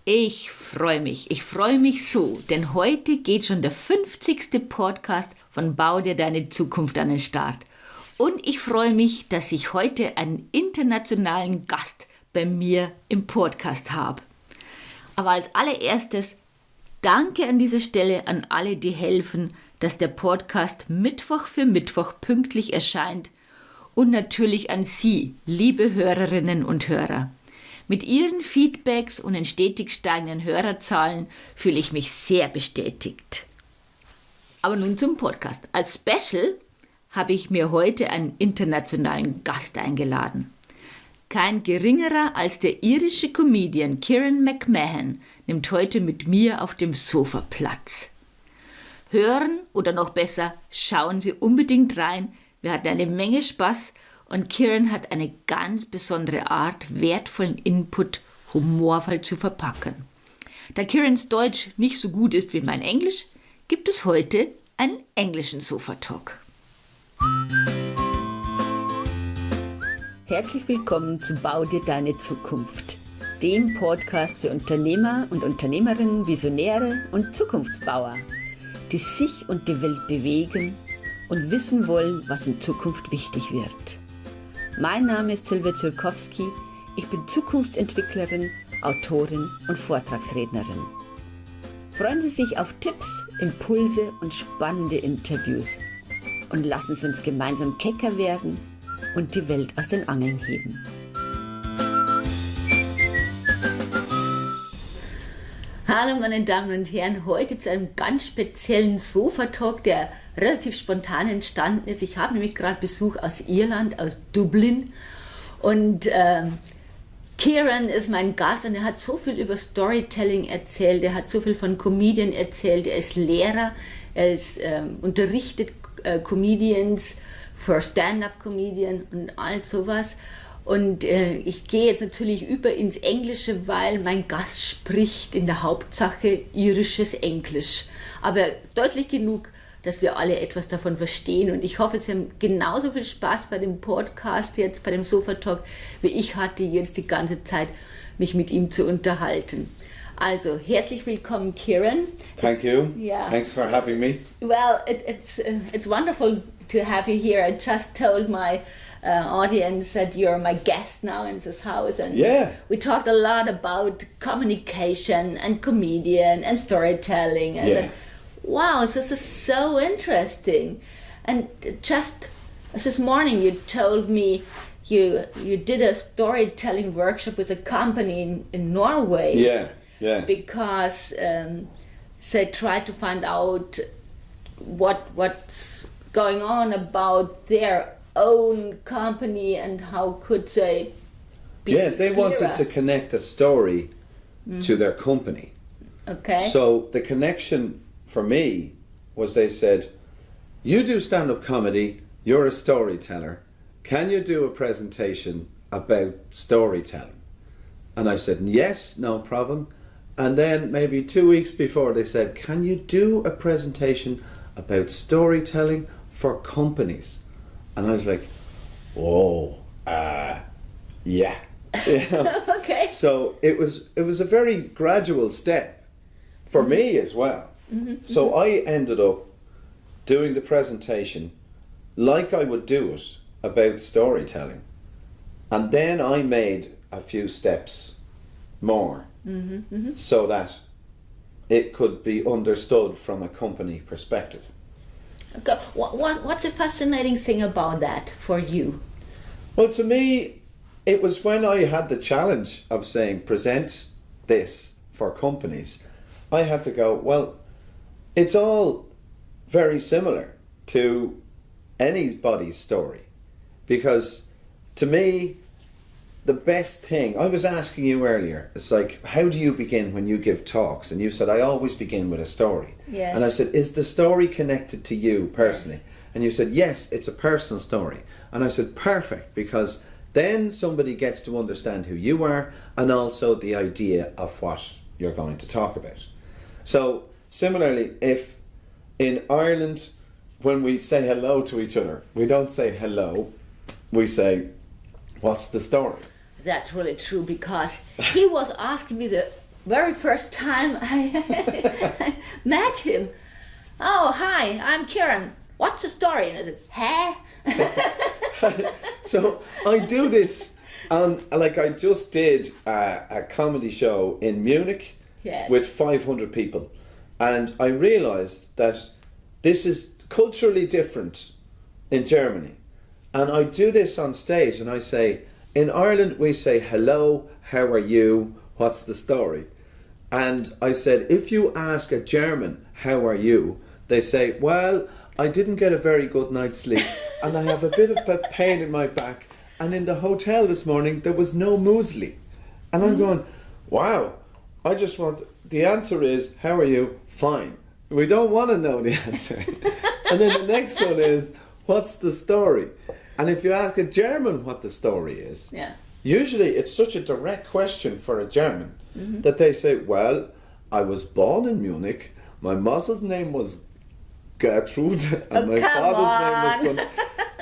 Ich freue mich so, denn heute geht schon der 50. Podcast von Bau Dir Deine Zukunft an den Start. Und ich freue mich, dass ich heute einen internationalen Gast bei mir im Podcast habe. Aber als allererstes danke an dieser Stelle an alle, die helfen, dass der Podcast Mittwoch für Mittwoch pünktlich erscheint. Und natürlich an Sie, liebe Hörerinnen und Hörer. Mit Ihren Feedbacks und den stetig steigenden Hörerzahlen fühle ich mich sehr bestätigt. Aber nun zum Podcast. Als Special habe ich mir heute einen internationalen Gast eingeladen. Kein geringerer als der irische Comedian Ciarán McMahon nimmt heute mit mir auf dem Sofa Platz. Hören oder noch besser, schauen Sie unbedingt rein. Wir hatten eine Menge Spaß. Und Ciarán hat eine ganz besondere Art, wertvollen Input humorvoll zu verpacken. Da Ciaráns Deutsch nicht so gut ist wie mein Englisch, gibt es heute einen englischen Sofatalk. Herzlich willkommen zu Bau Dir Deine Zukunft, dem Podcast für Unternehmer und Unternehmerinnen, Visionäre und Zukunftsbauer, die sich und die Welt bewegen und wissen wollen, was in Zukunft wichtig wird. Mein Name ist Sylvia Zulkowski, ich bin Zukunftsentwicklerin, Autorin und Vortragsrednerin. Freuen Sie sich auf Tipps, Impulse und spannende Interviews und lassen Sie uns gemeinsam kecker werden und die Welt aus den Angeln heben. Hallo meine Damen und Herren, heute zu einem ganz speziellen Sofatalk, der relativ spontan entstanden ist. Ich habe nämlich gerade Besuch aus Irland, aus Dublin, und Ciarán ist mein Gast und er hat so viel über Storytelling erzählt, er hat so viel von Comedian erzählt, er ist Lehrer, er unterrichtet Comedians für Standup Comedian und all sowas. Und ich gehe jetzt natürlich über ins Englische, weil mein Gast spricht in der Hauptsache irisches Englisch. Aber deutlich genug, dass wir alle etwas davon verstehen. Und ich hoffe, Sie haben genauso viel Spaß bei dem Podcast jetzt, bei dem Sofatalk, wie ich hatte jetzt die ganze Zeit, mich mit ihm zu unterhalten. Also, herzlich willkommen, Ciarán. Thank you. Yeah. Thanks for having me. Well, it's wonderful to have you here. I just told my audience that you're my guest now in this house, and we talked a lot about communication and comedian and storytelling. And said, wow, this is so interesting. And just this morning you told me you did a storytelling workshop with a company in Norway. Yeah. Because they tried to find out what's going on about their own company and how could they be they wanted to connect a story to their company. Okay. So the connection for me was they said, you do stand-up comedy, you're a storyteller, can you do a presentation about storytelling? And I said, yes, no problem. And then maybe 2 weeks before they said, can you do a presentation about storytelling for companies? And I was like, yeah. Okay. So it was a very gradual step for me as well. So I ended up doing the presentation like I would do it about storytelling. And then I made a few steps more so that it could be understood from a company perspective. Okay. What's a fascinating thing about that for you? Well, to me, it was when I had the challenge of saying, present this for companies, I had to go, well, it's all very similar to anybody's story. Because to me, the best thing, I was asking you earlier, it's like, how do you begin when you give talks? And you said, I always begin with a story. Yes. And I said, is the story connected to you personally? Yes. And you said, yes, it's a personal story. And I said, perfect, because then somebody gets to understand who you are and also the idea of what you're going to talk about. So similarly, if in Ireland, when we say hello to each other, we don't say hello, we say, what's the story? That's really true, because he was asking me the very first time I met him. Oh, hi, I'm Ciarán. What's the story? And I said, huh? So I do this, and like I just did a comedy show in Munich Yes. with 500 people, and I realised that this is culturally different in Germany, and I do this on stage and I say, in Ireland we say hello, how are you, what's the story? And I said, if you ask a German how are you, they say, well, I didn't get a very good night's sleep and I have a bit of a pain in my back, and in the hotel this morning there was no muesli. And I'm going, wow, I just want, the answer is, how are you? Fine. We don't want to know the answer. And then the next one is, what's the story? And if you ask a German what the story is, Yeah. usually it's such a direct question for a German that they say, well, I was born in Munich, my mother's name was Gertrude, and my father's name was Gun.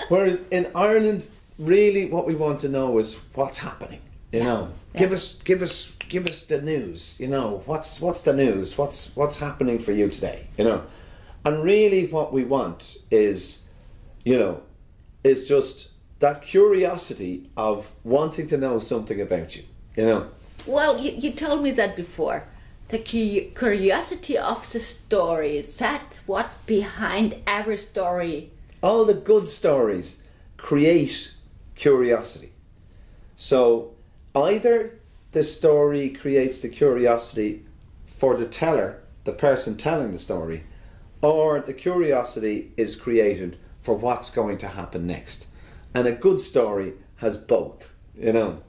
Whereas in Ireland, really what we want to know is what's happening. You know, give us the news. You know, what's the news? What's happening for you today? You know, and really what we want is, you know, is just that curiosity of wanting to know something about you. You know. Well, you told me that before. The curiosity of the story, is that what behind every story? All the good stories create curiosity. So either the story creates the curiosity for the teller, the person telling the story, or the curiosity is created for what's going to happen next. And a good story has both, you know.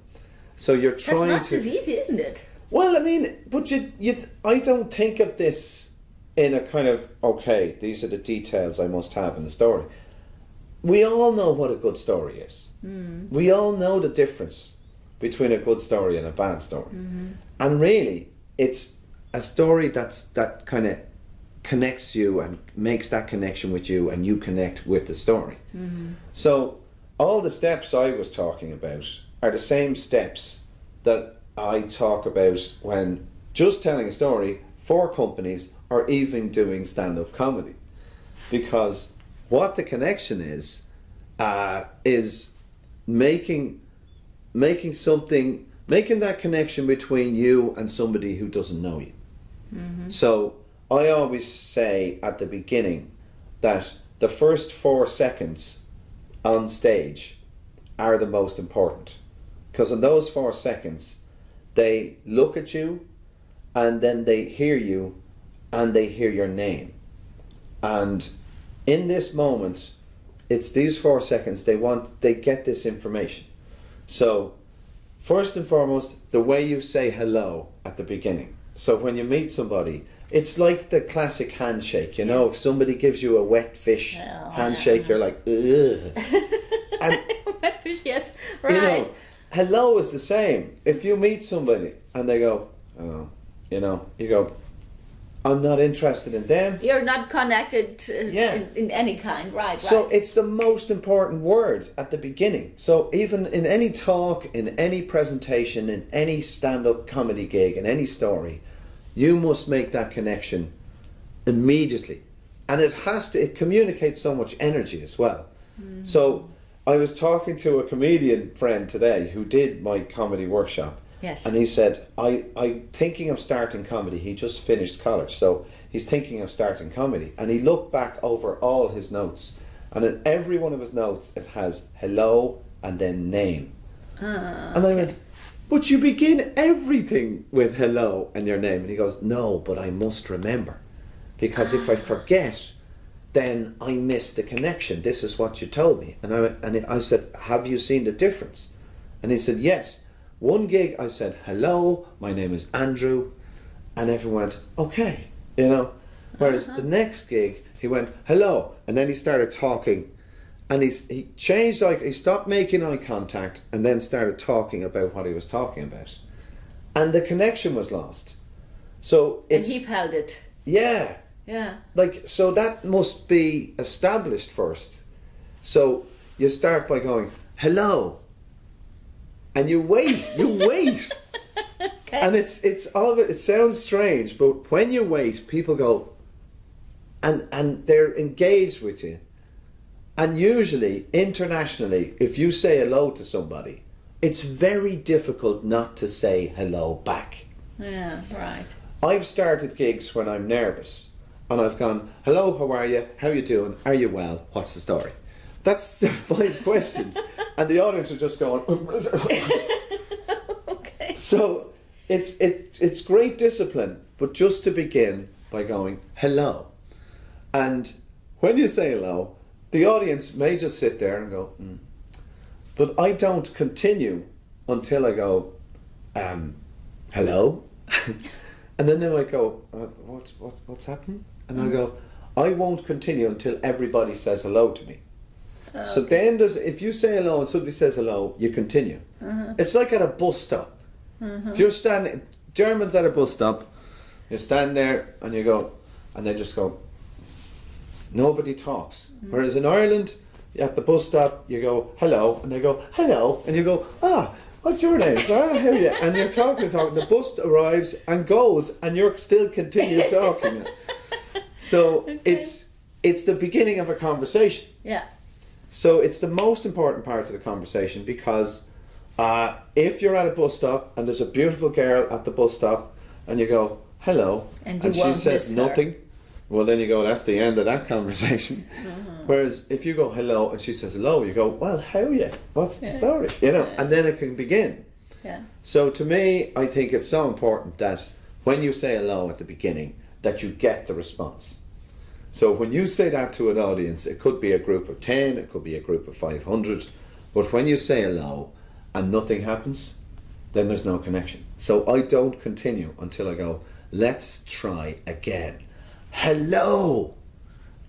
So you're trying That's not to... as easy, isn't it? Well, I mean, but I don't think of this in a kind of, okay, these are the details I must have in the story. We all know what a good story is. We all know the difference between a good story and a bad story. And really, it's a story that kind of connects you and makes that connection with you, and you connect with the story. So all the steps I was talking about are the same steps that I talk about when just telling a story for companies or even doing stand-up comedy. Because what the connection is making that connection between you and somebody who doesn't know you. So I always say at the beginning that the first 4 seconds on stage are the most important, because in those 4 seconds they look at you and then they hear you and they hear your name, and in this moment it's these 4 seconds they get this information. So first and foremost, the way you say hello at the beginning. So when you meet somebody, it's like the classic handshake, you know. If somebody gives you a wet fish handshake, you're like, ugh. And, Wet fish, yes, right. you know, hello is the same. If you meet somebody and they go, oh, you know, you go, I'm not interested in them. You're not connected in any kind, right? So right. it's the most important word at the beginning. So even in any talk, in any presentation, in any stand-up comedy gig, in any story, you must make that connection immediately. And it communicates so much energy as well. So I was talking to a comedian friend today who did my comedy workshop. Yes. And he said, I'm thinking of starting comedy. He just finished college, so he's thinking of starting comedy. And he looked back over all his notes, and in every one of his notes it has hello and then name. And I went, but you begin everything with hello and your name. And he goes, no, but I must remember, because if I forget, then I miss the connection. This is what you told me. And I said, have you seen the difference? And he said, yes. One gig I said, hello, my name is Andrew, and everyone went, okay, you know. Whereas the next gig, he went, hello, and then he started talking, and he changed, like, he stopped making eye contact and then started talking about what he was talking about. And the connection was lost. So it's... And he felt it. Yeah. Yeah. Like, so that must be established first. So you start by going, hello. and you wait. Okay. And it's all of it. It sounds strange, but when you wait, people go, and they're engaged with you. And usually, internationally, if you say hello to somebody, it's very difficult not to say hello back. Yeah, right. I've started gigs when I'm nervous, and I've gone, hello, how are you? How you doing? Are you well? What's the story? That's the 5 questions. And the audience are just going, Okay. So it's great discipline, but just to begin by going, hello. And when you say hello, the audience may just sit there and go, But I don't continue until I go, hello? And then they might go, what's happening? And I go, I won't continue until everybody says hello to me. So then if you say hello and somebody says hello, you continue. It's like at a bus stop. If you're standing, Germans at a bus stop, you stand there and you go, and they just go, nobody talks. Whereas in Ireland, at the bus stop, you go, hello, and they go, hello, and you go, what's your name? How are you? And you're talking, the bus arrives and goes, and you're still continue talking. So it's the beginning of a conversation. Yeah. So it's the most important part of the conversation, because if you're at a bus stop and there's a beautiful girl at the bus stop and you go, hello, And she says nothing, well then you go, that's the end of that conversation. Whereas if you go hello and she says hello, you go, well, how are you? What's the story? And then it can begin. Yeah. So to me, I think it's so important that when you say hello at the beginning, that you get the response. So when you say that to an audience, it could be a group of 10, it could be a group of 500, but when you say hello and nothing happens, then there's no connection. So I don't continue until I go, let's try again. Hello!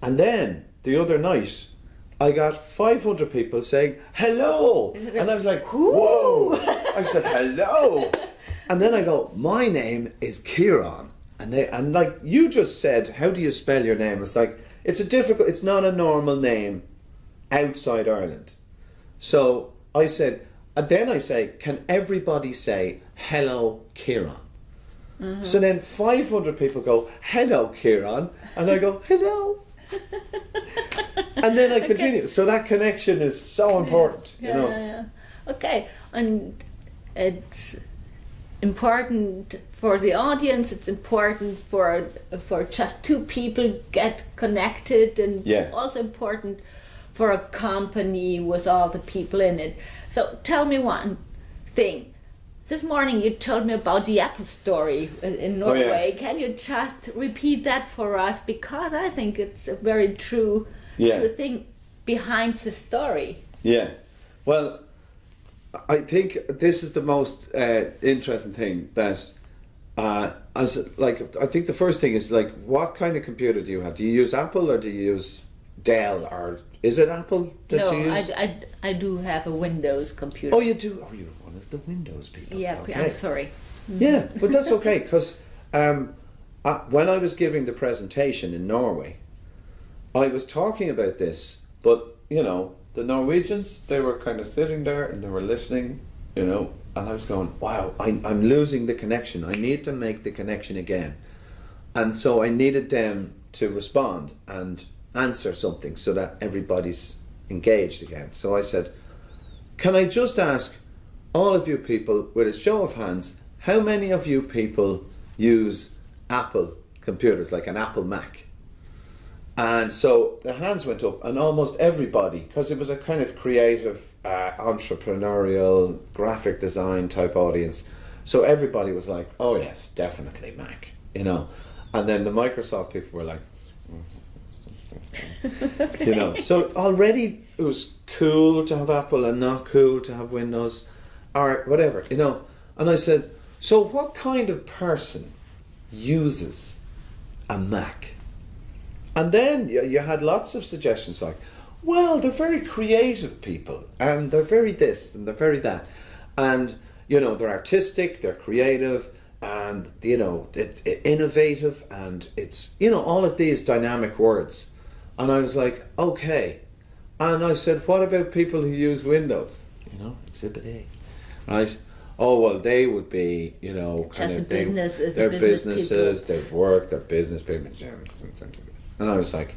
And then the other night, I got 500 people saying, hello! And I was like, whoa! I said, hello! And then I go, my name is Ciarán. And like you just said, how do you spell your name? It's like, it's not a normal name outside Ireland. So I said, and then I say, can everybody say, hello, Ciarán? So then 500 people go, hello, Ciarán. And I go, hello. And then I continue. So that connection is so important, you know. Yeah. Okay, and it's important for the audience, it's important for just two people get connected, and also important for a company with all the people in it. So tell me one thing. This morning you told me about the Apple story in Norway. Can you just repeat that for us? Because I think it's a very true thing behind the story. Yeah. Well, I think this is the most interesting thing that I think the first thing is like, what kind of computer do you have? Do you use Apple or do you use Dell, or is it Apple that you use? No, I do have a Windows computer. Oh, you do? Oh, you're one of the Windows people. Yeah, okay. I'm sorry. Yeah, but that's okay, because when I was giving the presentation in Norway, I was talking about this, but, you know, the Norwegians, they were kind of sitting there and they were listening, you know, and I was going, wow, I'm losing the connection. I need to make the connection again. And so I needed them to respond and answer something so that everybody's engaged again. So I said, can I just ask all of you people, with a show of hands, how many of you people use Apple computers, like an Apple Mac? And so the hands went up, and almost everybody, because it was a kind of creative, entrepreneurial, graphic design type audience, so everybody was like, oh yes, definitely Mac, you know. And then the Microsoft people were like, you know. So already it was cool to have Apple and not cool to have Windows, or whatever, you know. And I said, so what kind of person uses a Mac? And then you had lots of suggestions like, well, they're very creative people, and they're very this, and they're very that. And, you know, they're artistic, they're creative, and, you know, innovative, and it's, you know, all of these dynamic words. And I was like, okay. And I said, what about people who use Windows? You know, Exhibit A. right? Oh, well, they would be, you know, Just a business, as a they're business businesses, people. they've worked, they're business people. And I was like,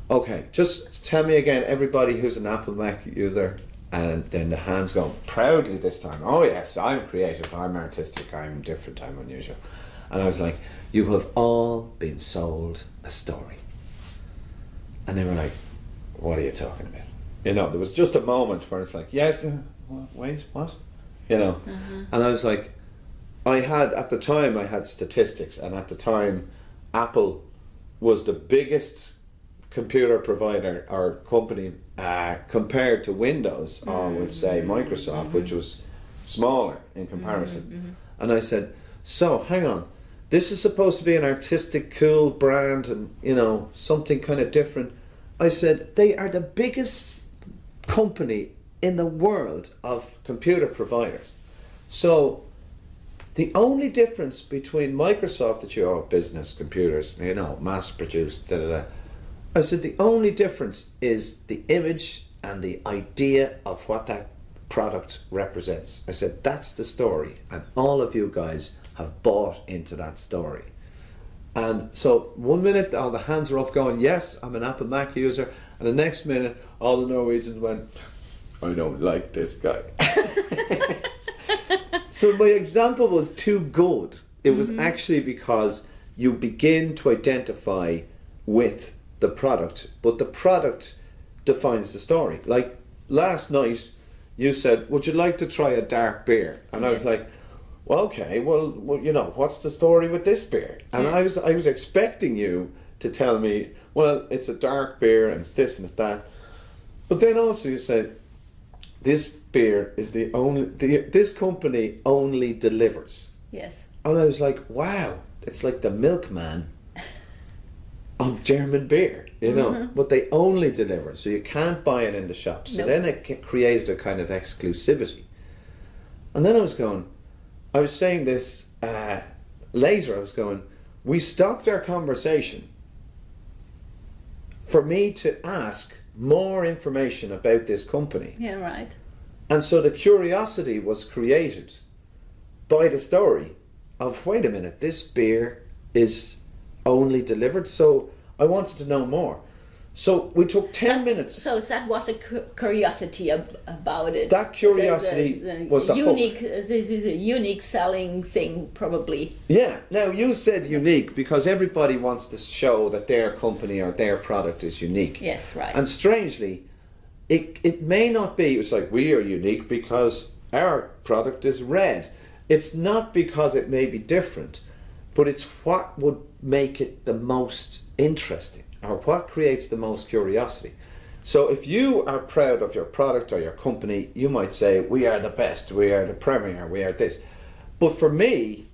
okay, just tell me again, everybody who's an Apple Mac user, and then the hands go proudly this time. Oh yes, I'm creative, I'm artistic, I'm different, I'm unusual. And I was like, you have all been sold a story. And they were like, what are you talking about? You know, there was just a moment where it's like, yes, wait, what? You know, and I was like, at the time I had statistics, and at the time Apple was the biggest computer provider or company compared to Windows, or we'll say Microsoft, which was smaller in comparison. And I said, so hang on, this is supposed to be an artistic, cool brand, and you know, something kind of different. I said, they are the biggest company in the world of computer providers. So the only difference between Microsoft, that you business computers, you know, mass produced, I said the only difference is the image and the idea of what that product represents. I said that's the story, and all of you guys have bought into that story. And so 1 minute all the hands were up going, yes, I'm an Apple Mac user, and the next minute all the Norwegians went, I don't like this guy. So my example was too good. It was actually because you begin to identify with the product, but the product defines the story. Like last night you said, would you like to try a dark beer? And I was like, well, okay, well, you know, what's the story with this beer? And I was expecting you to tell me, well, it's a dark beer and it's this and it's that. But then also you said, this beer is this company only delivers. Yes. And I was like, wow, it's like the milkman of German beer, you know, but they only deliver, so you can't buy it in the shop. So then it created a kind of exclusivity. And then I was saying this later, I was going, we stopped our conversation for me to ask more information about this company. Yeah, right. And so the curiosity was created by the story of, wait a minute, this beer is only delivered, so I wanted to know more. So we took 10 minutes. So that was a curiosity about it. That curiosity was the unique. hook. This is a unique selling thing, probably. Yeah. Now you said unique because everybody wants to show that their company or their product is unique. Yes, right. And strangely, it may not be. It's like we are unique because our product is red. It's not because it may be different, but it's what would make it the most interesting, or what creates the most curiosity. So if you are proud of your product or your company, you might say, we are the best, we are the premier, we are this. But for me,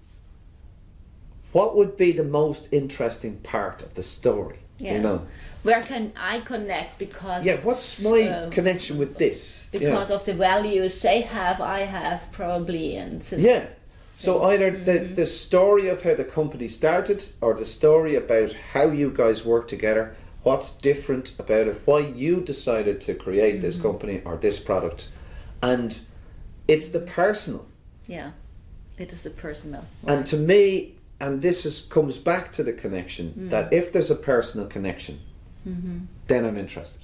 what would be the most interesting part of the story? Yeah. You know? Where can I connect? Because Yeah, what's my connection with this? Because of the values they have, I have probably, and Yeah. So either the story of how the company started, or the story about how you guys work together, what's different about it, why you decided to create this company or this product, and it's the personal. Yeah, it is the personal. And to me, and this comes back to the connection, that if there's a personal connection, then I'm interested.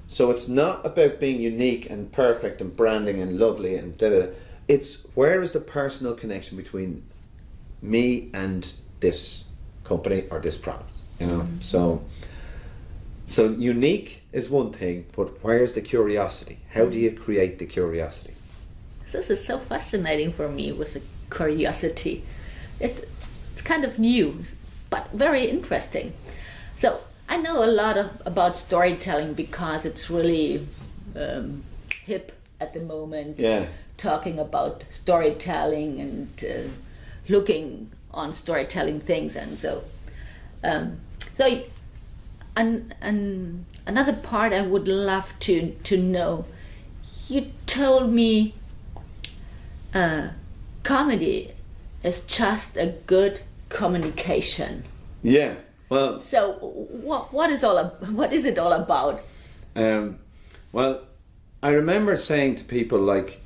So it's not about being unique and perfect and branding and lovely and da-da. It's where is the personal connection between me and this company or this product, you know? So unique is one thing, but where's the curiosity? How do you create the curiosity? This is so fascinating for me with the curiosity. It's kind of new, but very interesting. So I know a lot about storytelling because it's really hip at the moment. Yeah. Talking about storytelling and looking on storytelling things, and so another part I would love to know. You told me comedy is just a good communication. Yeah. Well. So what is it all about? Well, I remember saying to people like,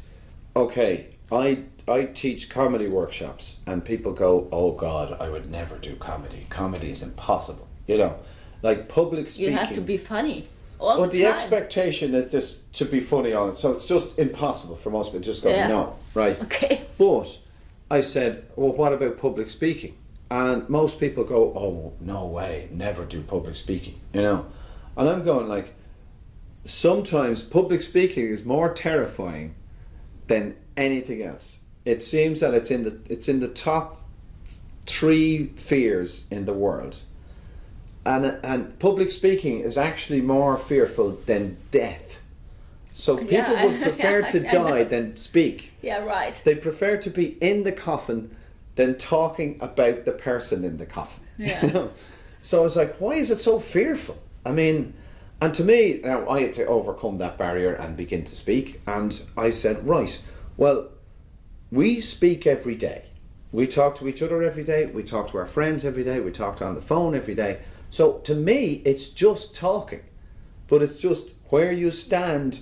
okay, I teach comedy workshops, and people go, "Oh God, I would never do comedy. Comedy is impossible." You know, like public speaking. You have to be funny all But the the time. expectation is this to be funny on it, so it's just impossible for most people. Just go, no, right? Okay. But I said, well, what about public speaking? And most people go, oh, no way, never do public speaking, you know. And I'm going like, sometimes public speaking is more terrifying than anything else. It seems that it's in the top 3 fears in the world. And public speaking is actually more fearful than death. So people would prefer to die than speak. Yeah, right. They prefer to be in the coffin than talking about the person in the coffin. Yeah. You know? So I was like, why is it so fearful? I mean, and to me, now I had to overcome that barrier and begin to speak. And I said, right, well, we speak every day. We talk to each other every day. We talk to our friends every day. We talk on the phone every day. So to me, it's just talking. But it's just where you stand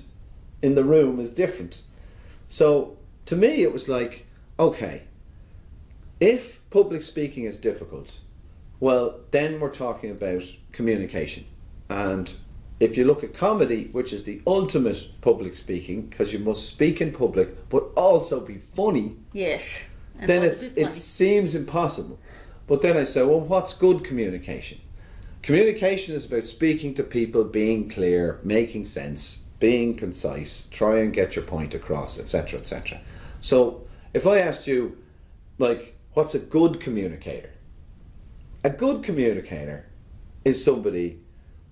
in the room is different. So to me, it was like, okay, if public speaking is difficult, well, then we're talking about communication. And if you look at comedy, which is the ultimate public speaking, because you must speak in public, but also be funny, Yes. And then also be it funny. seems impossible. But then I say, well, what's good communication? Communication is about speaking to people, being clear, making sense, being concise, try and get your point across, etc., etc. So if I asked you, like, what's a good communicator? A good communicator is somebody,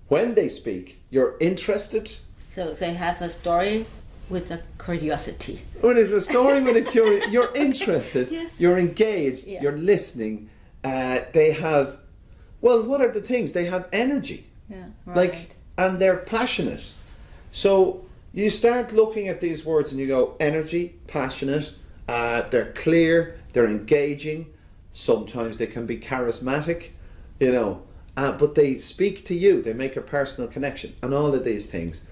when they speak, you're interested. So they have a story with a curiosity. When it's a story with a curiosity, you're interested, Yeah. you're engaged, Yeah. you're listening. They have, well, what are the things? They have energy. Yeah, right. Like, and they're passionate. So you start looking at these words and you go, energy, passionate, they're clear, they're engaging, sometimes they can be charismatic, you know, but they speak to you, they make a personal connection, and all of these things.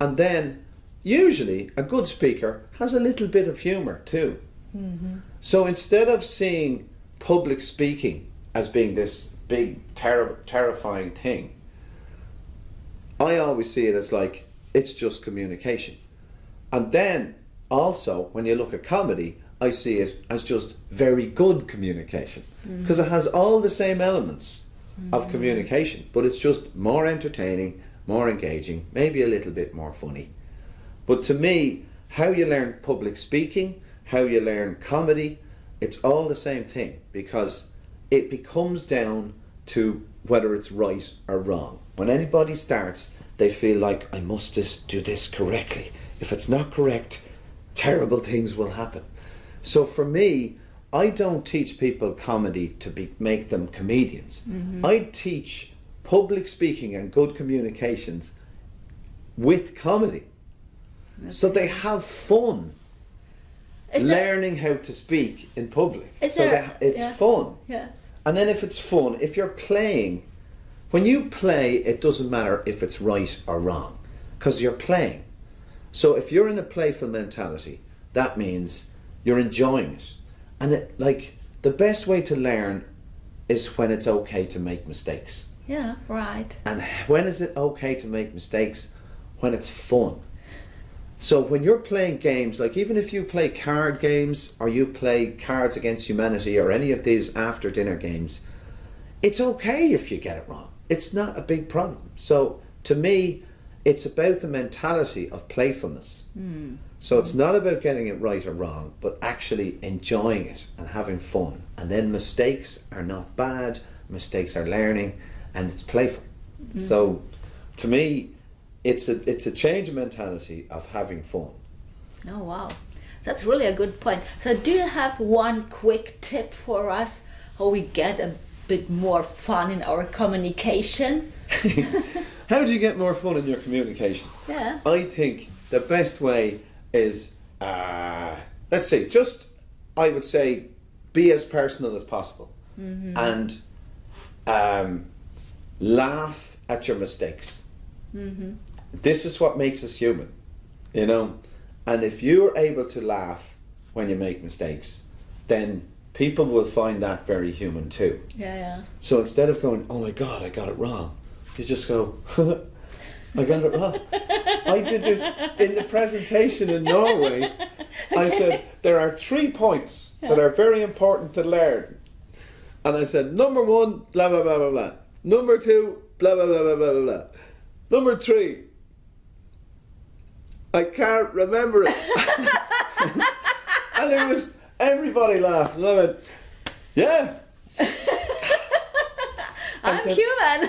And then usually a good speaker has a little bit of humour too. Mm-hmm. So instead of seeing public speaking as being this big, terrifying thing, I always see it as like, it's just communication. And then also, when you look at comedy, I see it as just very good communication, because it has all the same elements of communication, but it's just more entertaining, more engaging, maybe a little bit more funny. But to me, how you learn public speaking, how you learn comedy, it's all the same thing, because it becomes down to whether it's right or wrong. When anybody starts, they feel like, I must do this correctly. If it's not correct, terrible things will happen. So for me, I don't teach people comedy to make them comedians. Mm-hmm. I teach public speaking and good communications with comedy. Okay. So they have fun learning how to speak in public. It's fun. Yeah. And then if it's fun, if you're playing, when you play, it doesn't matter if it's right or wrong, because you're playing. So if you're in a playful mentality, that means you're enjoying it. And the best way to learn is when it's okay to make mistakes. Yeah, right. And when is it okay to make mistakes? When it's fun. So when you're playing games, like even if you play card games or you play Cards Against Humanity or any of these after dinner games, it's okay if you get it wrong. It's not a big problem. So to me, it's about the mentality of playfulness. So it's not about getting it right or wrong, but actually enjoying it and having fun. And then mistakes are not bad, mistakes are learning, and it's playful. So to me, it's a change of mentality of having fun. Oh, wow. That's really a good point. So do you have one quick tip for us how we get a bit more fun in our communication? How do you get more fun in your communication? Yeah. I think the best way is, I would say, be as personal as possible. Mm-hmm. And laugh at your mistakes. Mm-hmm. This is what makes us human, you know. And if you're able to laugh when you make mistakes, then people will find that very human too. Yeah. So instead of going, oh my God, I got it wrong, you just go, I got it wrong. I did this in the presentation in Norway. I said, there are 3 points that are very important to learn. And I said, number 1, blah, blah, blah, blah, blah. Number 2, blah, blah, blah, blah, blah, blah. Number 3, I can't remember it. And it was, everybody laughed. And I went, yeah. I'm human.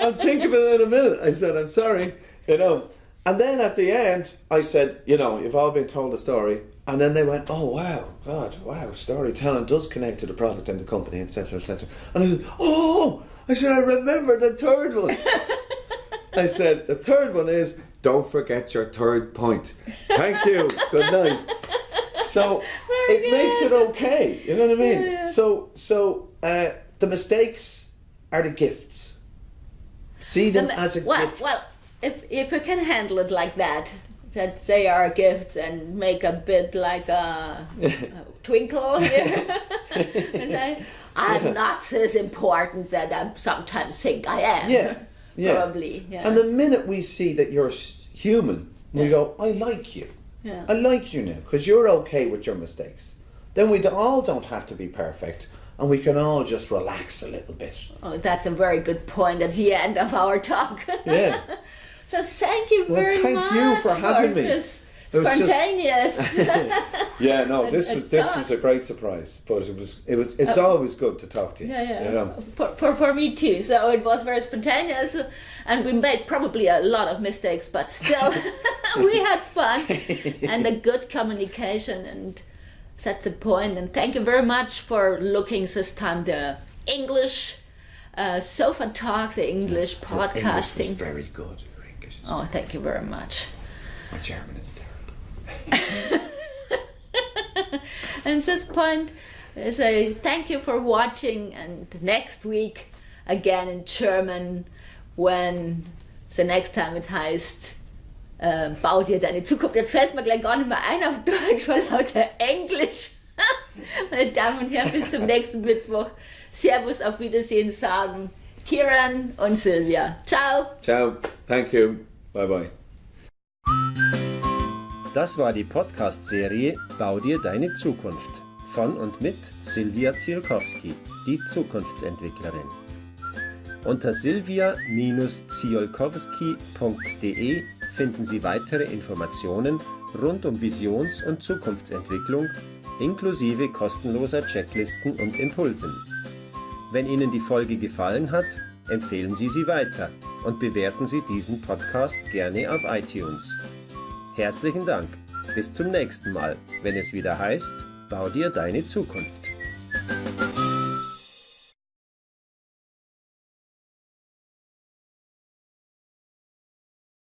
I'll think of it in a minute. I said, I'm sorry, And then at the end, I said, you've all been told a story. And then they went, oh, wow, storytelling does connect to the product and the company, etc., etc. And I said, I remember the third one. I said, the third one is, don't forget your third point. Thank you. Good night. So it makes it okay. You know what I mean? Yeah. So the mistakes are the gifts. See them as a gift. Well, if you can handle it like that they are a gift and make a bit like a twinkle here. And say, I'm not as important that I sometimes think I am. Yeah. Probably. Yeah. And the minute we see that you're human, we go, I like you. Yeah. I like you now because you're okay with your mistakes. Then we all don't have to be perfect. And we can all just relax a little bit. Oh, that's a very good point at the end of our talk. Yeah. So thank you very much. Thank you for having me. This spontaneous. Yeah, no, this was a great surprise. But it's always good to talk to you. Yeah. For me too. So it was very spontaneous, and we made probably a lot of mistakes, but still we had fun and a good communication and. That's the point, and thank you very much for looking this time the English Sofatalk, the English podcasting. English was very good. Your English is thank you very much. My German is terrible. And at this point, I say thank you for watching, and next week again in German, when the next time it heißt Bau dir deine Zukunft. Jetzt fällt es mir gleich gar nicht mehr ein auf Deutsch, weil lauter Englisch. Meine Damen und Herren, bis zum nächsten Mittwoch. Servus, auf Wiedersehen sagen Ciaran und Silvia. Ciao. Ciao. Thank you. Bye bye. Das war die Podcast-Serie Bau dir deine Zukunft von und mit Silvia Ziolkowski, die Zukunftsentwicklerin. Unter silvia-ziolkowski.de finden Sie weitere Informationen rund um Visions- und Zukunftsentwicklung inklusive kostenloser Checklisten und Impulsen. Wenn Ihnen die Folge gefallen hat, empfehlen Sie sie weiter und bewerten Sie diesen Podcast gerne auf iTunes. Herzlichen Dank. Bis zum nächsten Mal, wenn es wieder heißt, Bau dir deine Zukunft.